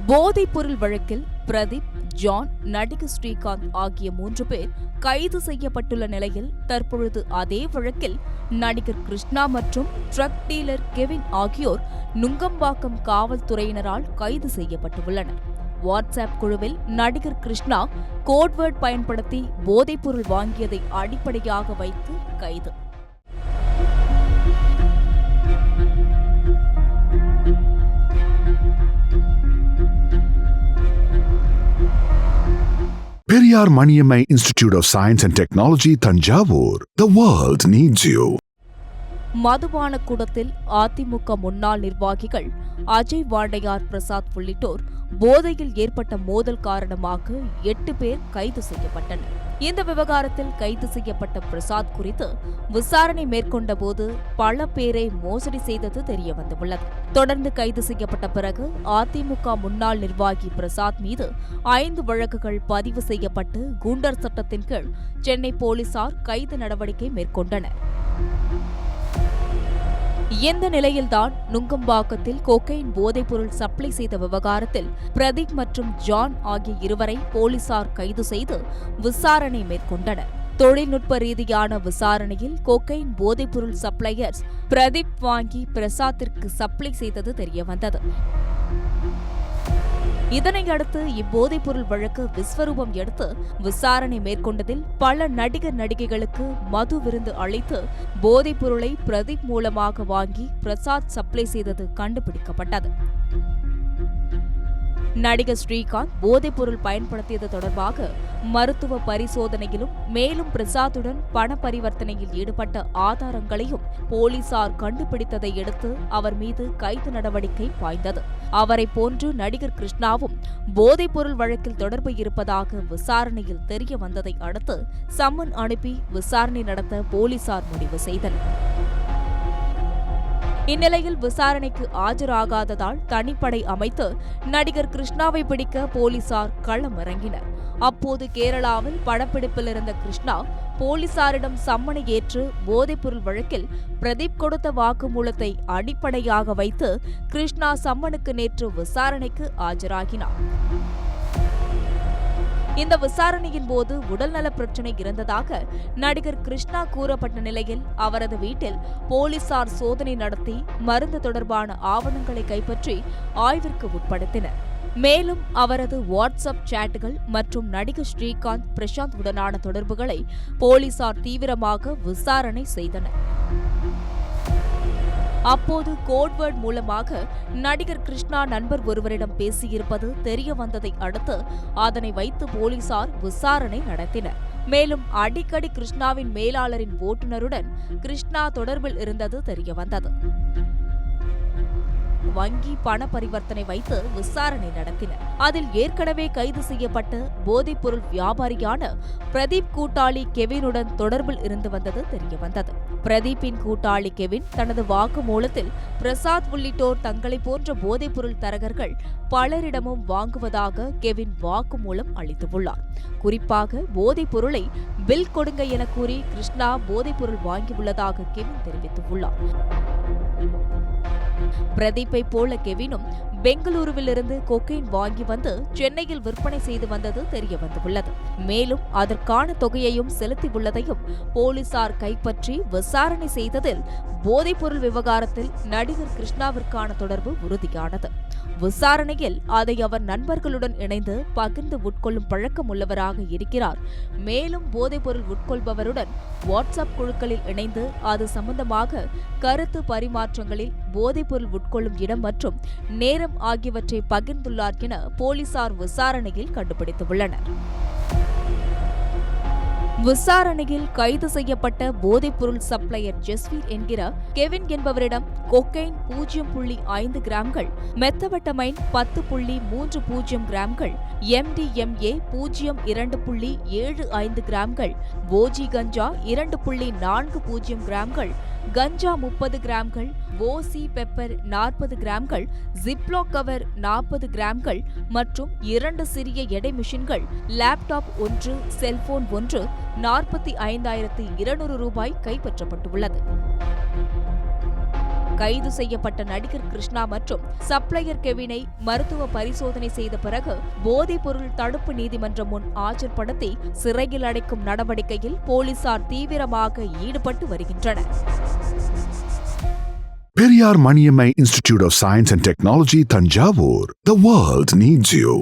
போதைப்பொருள் வழக்கில் பிரதீப், ஜான், நடிகர் ஸ்ரீகாந்த் ஆகிய 3 பேர் கைது செய்யப்பட்டுள்ள நிலையில் தற்பொழுது அதே வழக்கில் நடிகர் கிருஷ்ணா மற்றும் ட்ரக் டீலர் கெவின் ஆகியோர் நுங்கம்பாக்கம் காவல்துறையினரால் கைது செய்யப்பட்டுள்ளனர். வாட்ஸ்அப் குழுவில் நடிகர் கிருஷ்ணா கோட்வேர்ட் பயன்படுத்தி போதைப்பொருள் வாங்கியதை அடிப்படையாக வைத்து கைது. Periyar Maniammai Institute of Science and Technology, Thanjavur. The world needs you. மதுபான கூடத்தில் அதிமுக முன்னாள் நிர்வாகிகள் அஜய் வாண்டையார், பிரசாத் உள்ளிட்டோர் போதையில் ஏற்பட்ட மோதல் காரணமாக 8 பேர் கைது செய்யப்பட்டனர். இந்த விவகாரத்தில் கைது செய்யப்பட்ட பிரசாத் குறித்து விசாரணை மேற்கொண்ட போது பல பேரை மோசடி செய்தது தெரியவந்துள்ளது. தொடர்ந்து கைது செய்யப்பட்ட பிறகு அதிமுக முன்னாள் நிர்வாகி பிரசாத் மீது 5 வழக்குகள் பதிவு செய்யப்பட்டு குண்டர் சட்டத்தின் கீழ் சென்னை போலீசார் கைது நடவடிக்கை மேற்கொண்டனர். இந்த நிலையில்தான் நுங்கம்பாக்கத்தில் கொக்கைன் போதைப்பொருள் சப்ளை செய்த விவகாரத்தில் பிரதீப் மற்றும் ஜான் ஆகிய இருவரை போலீசார் கைது செய்து விசாரணை மேற்கொண்டனர். தொழில்நுட்ப ரீதியான விசாரணையில் கொக்கைன் போதைப்பொருள் சப்ளையர்ஸ் பிரதீப் வாங்கி பிரசாத்திற்கு சப்ளை செய்தது தெரியவந்தது. இதனையடுத்து இப்போதைப்பொருள் வழக்கு விஸ்வரூபம் எடுத்து விசாரணை மேற்கொண்டதில் பல நடிகர் நடிகைகளுக்கு மது விருந்து அளித்து போதைப் பொருளை பிரதீப் மூலமாக வாங்கி பிரசாத் சப்ளை செய்தது கண்டுபிடிக்கப்பட்டது. நடிகர் ஸ்ரீகாந்த் போதைப்பொருள் பயன்படுத்தியது தொடர்பாக மருத்துவ பரிசோதனையிலும் மேலும் பிரசாத்துடன் பண பரிவர்த்தனையில் ஈடுபட்ட ஆதாரங்களையும் போலீசார் கண்டுபிடித்ததை அடுத்து அவர் மீது கைது நடவடிக்கை பாய்ந்தது. அவரை போன்று நடிகர் கிருஷ்ணாவும் போதைப்பொருள் வழக்கில் தொடர்பு இருப்பதாக விசாரணையில் தெரிய வந்ததை அடுத்து சம்மன் அனுப்பி விசாரணை நடத்த போலீசார் முடிவு செய்தனர். இந்நிலையில் விசாரணைக்கு ஆஜராகாததால் தனிப்படை அமைத்து நடிகர் கிருஷ்ணாவை பிடிக்க போலீசார் களமிறங்கினர். அப்போது கேரளாவில் படப்பிடிப்பில் இருந்த கிருஷ்ணா போலீசாரிடம் சம்மனை ஏற்று போதைப்பொருள் வழக்கில் பிரதீப் கொடுத்த வாக்குமூலத்தை அடிப்படையாக வைத்து கிருஷ்ணா சம்மனுக்கு நேற்று விசாரணைக்கு ஆஜராகினார். இந்த விசாரணையின் போது உடல்நல பிரச்சினை இருந்ததாக நடிகர் கிருஷ்ணா கூறப்பட்ட நிலையில் அவரது வீட்டில் போலீசார் சோதனை நடத்தி மருந்து தொடர்பான ஆவணங்களை கைப்பற்றி ஆய்விற்கு உட்படுத்தினர். மேலும் அவரது வாட்ஸ்அப் சாட்டுகள் மற்றும் நடிகர் ஸ்ரீகாந்த், பிரசாந்த் உடனான தொடர்புகளை போலீசார் தீவிரமாக விசாரணை செய்தனர். அப்போது கோட்வேர்ட் மூலமாக நடிகர் கிருஷ்ணா நண்பர் ஒருவரிடம் பேசியிருப்பது தெரிய வந்ததை அடுத்து அதனை வைத்து போலீசார் விசாரணை நடத்தினர். மேலும் அடிக்கடி கிருஷ்ணாவின் மேலாளரின் ஓட்டுநருடன் கிருஷ்ணா தொடர்பில் இருந்தது தெரியவந்தது. வங்கி பண பரிவர்த்தனை வைத்து விசாரணை நடத்தினர். அதில் ஏற்கனவே கைது செய்யப்பட்ட போதைப்பொருள் வியாபாரியான பிரதீப் கூட்டாளி கெவினுடன் தொடர்பில் இருந்து வந்தது தெரியவந்தது. பிரதீப்பின் கூட்டாளி கெவின் தனது வாக்குமூலத்தில் பிரசாத் உள்ளிட்டோர் தங்களை போன்ற போதைப்பொருள் தரகர்கள் பலரிடமும் வாங்குவதாக கெவின் வாக்குமூலம் அளித்துள்ளார். குறிப்பாக போதைப் பொருளை பில் கொடுங்க என கூறி கிருஷ்ணா போதைப்பொருள் வாங்கியுள்ளதாக கெவின் தெரிவித்துள்ளார். பிரதீப்பை போல கெவினும் பெங்களூருவிலிருந்து கொக்கைன் வாங்கி வந்து சென்னையில் விற்பனை செய்து வந்தது தெரியவந்துள்ளது. மேலும் அதற்கான தொகையையும் செலுத்தியுள்ளதையும் போலீசார் கைப்பற்றி விசாரணை செய்ததில் போதைப்பொருள் விவகாரத்தில் நடிகர் கிருஷ்ணாவிற்கான தொடர்பு உறுதியானது. விசாரணையில் அதை அவர் நண்பர்களுடன் இணைந்து பகிர்ந்து உட்கொள்ளும் பழக்கம் உள்ளவராக இருக்கிறார். மேலும் போதைப்பொருள் உட்கொள்பவருடன் வாட்ஸ்அப் குழுக்களில் இணைந்து அது சம்பந்தமாக கருத்து பரிமாற்றங்களில் போதைப்பொருள் உட்கொள்ளும் இடம் மற்றும் நேரம் ஆகியவற்றை பகிர்ந்துள்ளார் என போலீசார் விசாரணையில் கண்டுபிடித்துள்ளனர். விசாரணையில் கைது செய்யப்பட்ட போதைப்பொருள் சப்ளையர் ஜஸ்வீர் என்கிற கெவின் என்பவரிடம் கொக்கைன் 0.5 கிராம்கள், மெத்தவட்டமைன் 10.30 கிராம்கள், MDMA 0.2.75 கிராம்கள், ஓஜி கஞ்சா 2.40 கிராம்கள், கஞ்சா 30 கிராம்கள், ஓசி பெப்பர் 40 கிராம்கள், ஜிப்லோ கவர் 40 கிராம்கள் மற்றும் 2 சிறிய எடை மிஷின்கள், லேப்டாப் 1, செல்போன் 1, 45,200 ரூபாய் கைப்பற்றப்பட்டுள்ளது. கைது செய்யப்பட்ட நடிகர் கிருஷ்ணா மற்றும் சப்ளையர் கெவினை மருத்துவ பரிசோதனை செய்த பிறகு போதைப்பொருள் தடுப்பு நீதிமன்றம் முன் ஆஜர்படுத்தி சிறையில் அடைக்கும் நடவடிக்கையில் போலீசார் தீவிரமாக ஈடுபட்டு வருகின்றனர். Periyar Maniammai Institute of Science and Technology, Thanjavur. The world needs you.